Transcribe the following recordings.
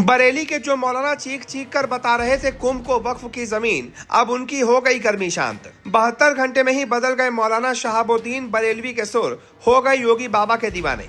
बरेली के जो मौलाना चीख चीख कर बता रहे थे कुंभ को वक्फ की जमीन, अब उनकी हो गई गर्मी शांत। 72 घंटे में ही बदल गए मौलाना शहाबुद्दीन बरेलवी के सुर, हो गए योगी बाबा के दीवाने।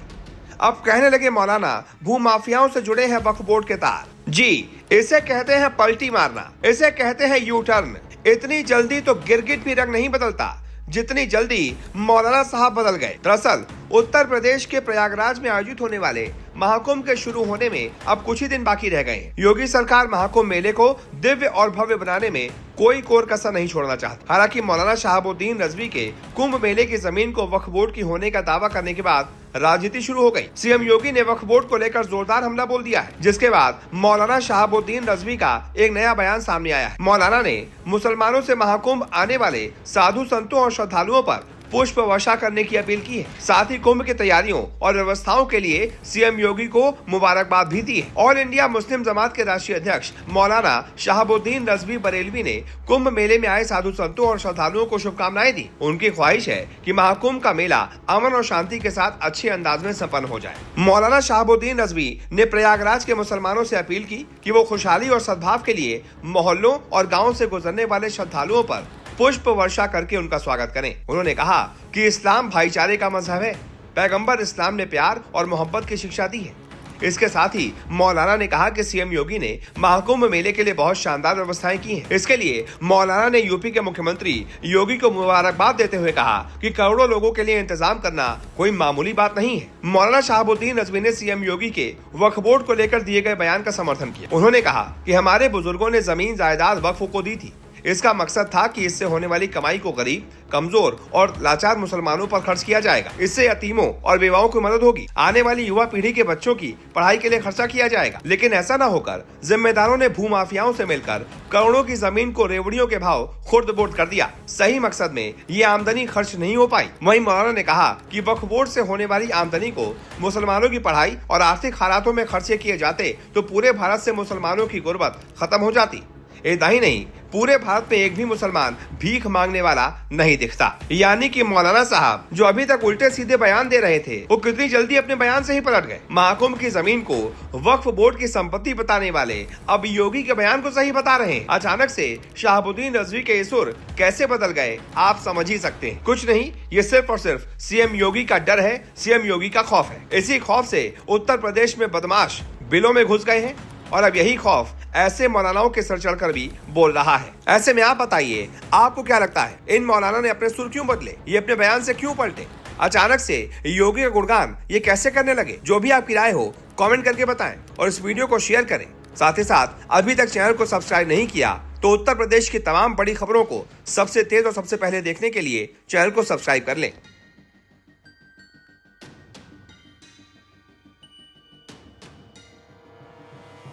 अब कहने लगे मौलाना भू माफियाओं से जुड़े हैं वक्फ बोर्ड के तार। जी, इसे कहते हैं पलटी मारना, इसे कहते हैं यू टर्न। इतनी जल्दी तो गिरगिट भी रंग नहीं बदलता जितनी जल्दी मौलाना साहब बदल गए। दरअसल उत्तर प्रदेश के प्रयागराज में आयोजित होने वाले महाकुंभ के शुरू होने में अब कुछ ही दिन बाकी रह गए हैं। योगी सरकार महाकुंभ मेले को दिव्य और भव्य बनाने में कोई कोर कसर नहीं छोड़ना चाहती। हालांकि मौलाना शहाबुद्दीन रजवी के कुंभ मेले की जमीन को वक्फ बोर्ड की होने का दावा करने के बाद राजनीति शुरू हो गई। सीएम योगी ने वक्फ बोर्ड को लेकर जोरदार हमला बोल दिया है, जिसके बाद मौलाना शहाबुद्दीन रजवी का एक नया बयान सामने आया है। मौलाना ने मुसलमानों से महाकुंभ आने वाले साधु संतों और श्रद्धालुओं पर पुष्प वर्षा करने की अपील की है। साथ ही कुंभ की तैयारियों और व्यवस्थाओं के लिए सीएम योगी को मुबारकबाद भी दी है। ऑल इंडिया मुस्लिम जमात के राष्ट्रीय अध्यक्ष मौलाना शहाबुद्दीन रजवी बरेलवी ने कुंभ मेले में आए साधु संतों और श्रद्धालुओं को शुभकामनाएं दी। उनकी ख्वाहिश है कि महाकुंभ का मेला अमन और शांति के साथ अच्छे अंदाज में संपन्न हो जाए। मौलाना शहाबुद्दीन रजवी ने प्रयागराज के मुसलमानों से अपील की कि वो खुशहाली और सद्भाव के लिए मोहल्लों और गाँव से गुजरने वाले श्रद्धालुओं पर पुष्प वर्षा करके उनका स्वागत करें। उन्होंने कहा कि इस्लाम भाईचारे का मजहब है। पैगंबर इस्लाम ने प्यार और मोहब्बत की शिक्षा दी है। इसके साथ ही मौलाना ने कहा कि सीएम योगी ने महाकुंभ मेले के लिए बहुत शानदार व्यवस्थाएं की हैं। इसके लिए मौलाना ने यूपी के मुख्यमंत्री योगी को मुबारकबाद देते हुए कहा कि करोड़ों लोगों के लिए इंतजाम करना कोई मामूली बात नहीं है। मौलाना शहाबुद्दीन रजवी ने सीएम योगी के वक्फ बोर्ड को लेकर दिए गए बयान का समर्थन किया। उन्होंने कहा कि हमारे बुजुर्गों ने जमीन जायदाद वक्फ को दी थी। इसका मकसद था कि इससे होने वाली कमाई को गरीब, कमजोर और लाचार मुसलमानों पर खर्च किया जाएगा। इससे यतीमों और बेवाओं की मदद होगी। आने वाली युवा पीढ़ी के बच्चों की पढ़ाई के लिए खर्चा किया जाएगा। लेकिन ऐसा न होकर जिम्मेदारों ने भू माफियाओं से मिलकर करोड़ों की जमीन को रेवड़ियों के भाव खुर्द-बुर्द कर दिया। सही मकसद में ये आमदनी खर्च नहीं हो पाई। वहीं मौलाना ने कहा कि वक्फ बोर्ड से होने वाली आमदनी को मुसलमानों की पढ़ाई और आर्थिक हालातों में खर्चे किए जाते तो पूरे भारत से मुसलमानों की गुर्बत खत्म हो जाती। इतना ही नहीं, पूरे भारत में एक भी मुसलमान भीख मांगने वाला नहीं दिखता। यानी कि मौलाना साहब जो अभी तक उल्टे सीधे बयान दे रहे थे, वो कितनी जल्दी अपने बयान से ही पलट गए। महाकुंभ की जमीन को वक्फ बोर्ड की संपत्ति बताने वाले अब योगी के बयान को सही बता रहे हैं। अचानक से शहाबुद्दीन रजवी के सुर कैसे बदल गए आप समझ ही सकते हैं। कुछ नहीं, ये सिर्फ और सिर्फ सीएम योगी का डर है, सीएम योगी का खौफ है। इसी खौफ से उत्तर प्रदेश में बदमाश बिलों में घुस गए हैं और अब यही खौफ ऐसे मौलानाओं के सर चढ़कर भी बोल रहा है। ऐसे में आप बताइए, आपको क्या लगता है, इन मौलाना ने अपने सुर क्यों बदले? ये अपने बयान से क्यों पलटे? अचानक से योगी का गुणगान ये कैसे करने लगे? जो भी आपकी राय हो कमेंट करके बताएं और इस वीडियो को शेयर करें। साथ ही साथ अभी तक चैनल को सब्सक्राइब नहीं किया तो उत्तर प्रदेश की तमाम बड़ी खबरों को सबसे तेज और सबसे पहले देखने के लिए चैनल को सब्सक्राइब कर लें।